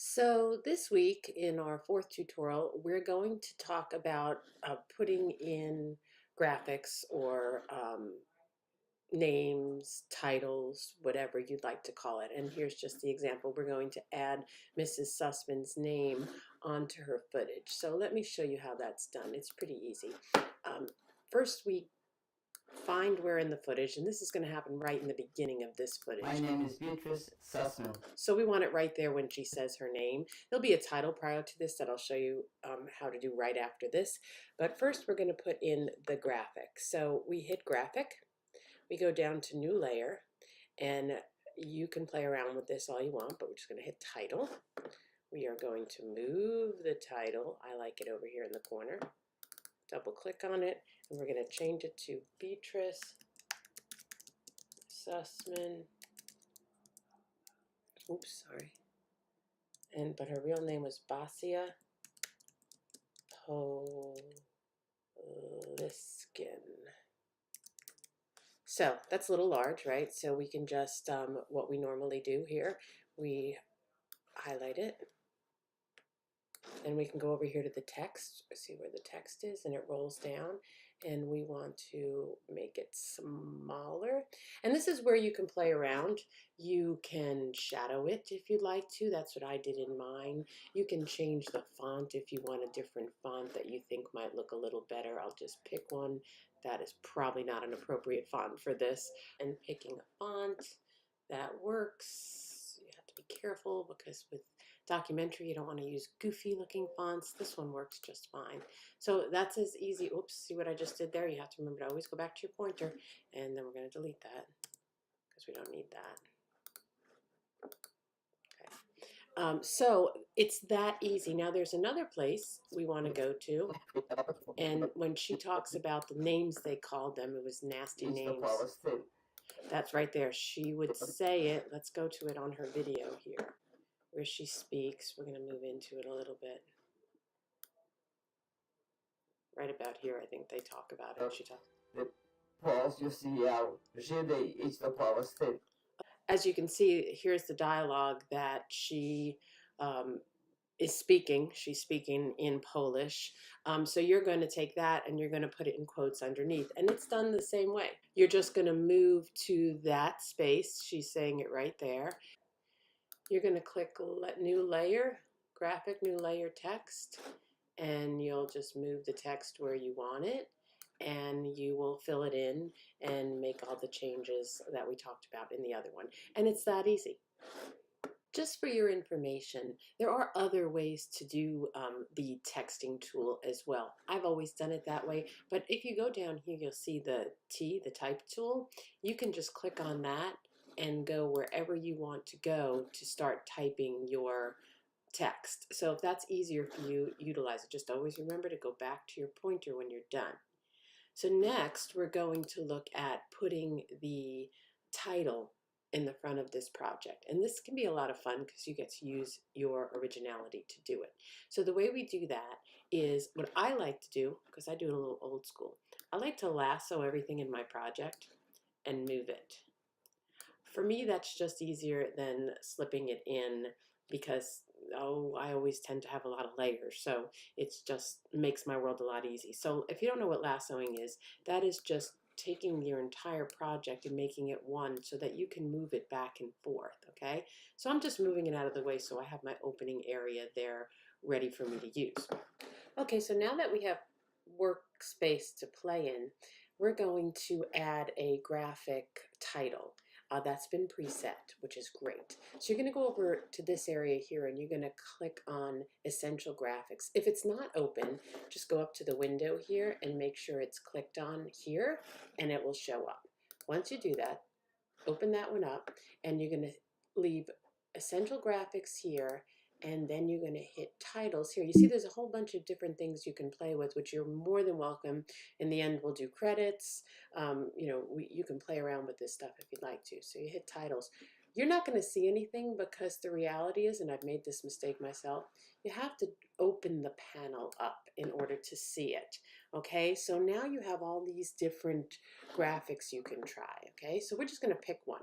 So this week in our fourth tutorial, we're going to talk about putting in graphics or names, titles, whatever you'd like to call it. And here's just the example. We're going to add Mrs. Sussman's name onto her footage. So let me show you how that's done. It's pretty easy. First, we find where in the footage, and this is going to happen right in the beginning of this footage. My name is Beatrice Sussman. So we want it right there when she says her name. There'll be a title prior to this that I'll show you how to do right after this. But first we're going to put in the graphic. So we hit graphic, we go down to new layer, and you can play around with this all you want, but we're just going to hit title. We are going to move the title. I like it over here in the corner. Double click on it, and we're going to change it to Beatrice Sussman. Oops, sorry. But her real name was Basia Poliskin. So that's a little large, right? So we can just, what we normally do here, we highlight it, and we can go over here to the text, see where the text is, and it rolls down, and we want to make it smaller. And this is where you can play around. You can shadow it if you'd like to. That's what I did in mine. You can change the font if you want a different font that you think might look a little better. I'll just pick one that is probably not an appropriate font for this. And picking a font that works. You have to be careful because with documentary, you don't want to use goofy looking fonts. This one works just fine. So that's as easy. Oops, see what I just did there? You have to remember to always go back to your pointer, and then we're going to delete that because we don't need that. Okay. So it's that easy. Now there's another place we want to go to, and when she talks about the names they called them, it was nasty names. That's right there. She would say it. Let's go to it on her video here, where she speaks. We're going to move into it a little bit. Right about here, I think they talk about it. She talks. As you can see, here's the dialogue that she is speaking. She's speaking in Polish. So you're going to take that and you're going to put it in quotes underneath. And it's done the same way. You're just going to move to that space. She's saying it right there. You're going to click new layer, graphic, new layer text, and you'll just move the text where you want it, and you will fill it in and make all the changes that we talked about in the other one. And it's that easy. Just for your information, there are other ways to do the texting tool as well. I've always done it that way, but if you go down here, you'll see the T, the type tool. You can just click on that and go wherever you want to go to start typing your text. So if that's easier for you, utilize it. Just always remember to go back to your pointer when you're done. So next, we're going to look at putting the title in the front of this project. And this can be a lot of fun because you get to use your originality to do it. So the way we do that is what I like to do, because I do it a little old school, I like to lasso everything in my project and move it. For me, that's just easier than slipping it in because, I always tend to have a lot of layers. So it's just makes my world a lot easy. So if you don't know what lassoing is, that is just taking your entire project and making it one so that you can move it back and forth, okay? So I'm just moving it out of the way so I have my opening area there ready for me to use. Okay, so now that we have workspace to play in, we're going to add a graphic title. That's been preset, which is great. So you're going to go over to this area here and you're going to click on Essential Graphics. If it's not open, just go up to the window here and make sure it's clicked on here and it will show up. Once you do that, open that one up and you're going to leave Essential Graphics here, and then you're going to hit titles here. You see there's a whole bunch of different things you can play with, which you're more than welcome. In the end, we'll do credits. You can play around with this stuff if you'd like to. So you hit titles. You're not going to see anything because the reality is, and I've made this mistake myself, you have to open the panel up in order to see it. Okay, so now you have all these different graphics you can try. Okay, so we're just going to pick one.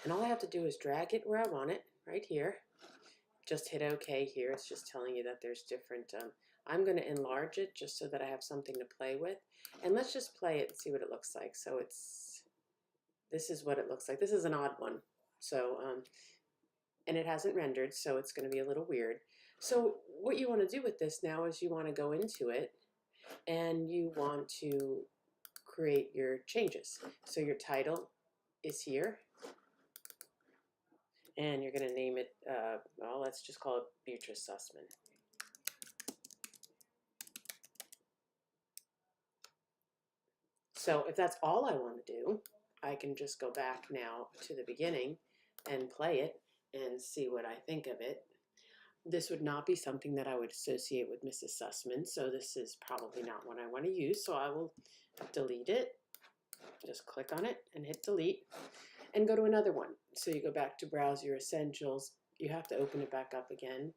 And all I have to do is drag it where I want it, right here. just hit OK here. It's just telling you that there's different, I'm going to enlarge it just so that I have something to play with. And let's just play it and see what it looks like. So this is what it looks like. This is an odd one. So, and it hasn't rendered, so it's going to be a little weird. So what you want to do with this now is you want to go into it and you want to create your changes. So your title is here, and you're going to name it, well, let's just call it Beatrice Sussman. So if that's all I want to do, I can just go back now to the beginning and play it and see what I think of it. This would not be something that I would associate with Mrs. Sussman, so this is probably not what I want to use, so I will delete it. Just click on it and hit delete and go to another one. So you go back to Browse Your Essentials. You have to open it back up again,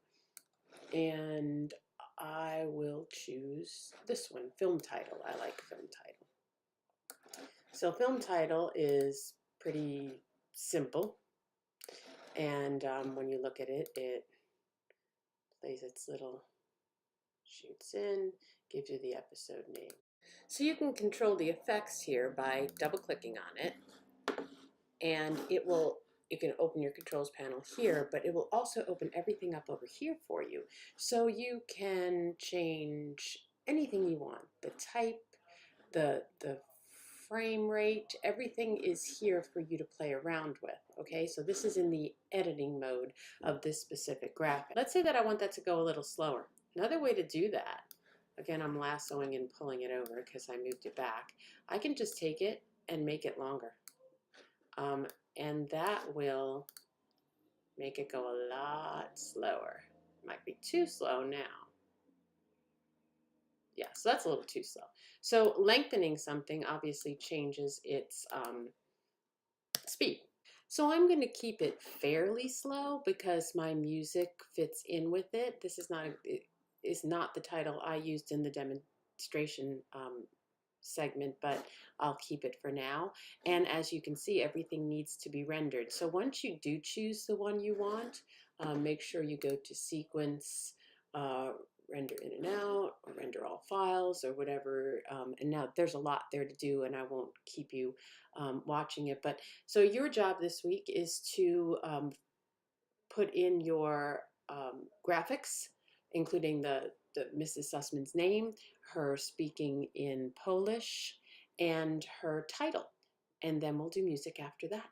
and I will choose this one, Film Title. I like Film Title. So Film Title is pretty simple, and when you look at it, it plays its little, shoots in, gives you the episode name. So you can control the effects here by double clicking on it, and you can open your controls panel here, but it will also open everything up over here for you. So you can change anything you want, the type, the frame rate, everything is here for you to play around with, okay? So this is in the editing mode of this specific graphic. Let's say that I want that to go a little slower. Another way to do that, again, I'm lassoing and pulling it over because I moved it back. I can just take it and make it longer. And that will make it go a lot slower. Might be too slow now. Yeah, so that's a little too slow. So lengthening something obviously changes its speed. So I'm going to keep it fairly slow because my music fits in with it. This is not the title I used in the demonstration segment, but I'll keep it for now. And as you can see, everything needs to be rendered. So once you do choose the one you want, make sure you go to Sequence, render in and out, or render all files, or whatever. And now there's a lot there to do, and I won't keep you watching it. But so your job this week is to put in your graphics, including the Mrs. Sussman's name, her speaking in Polish, and her title. And then we'll do music after that.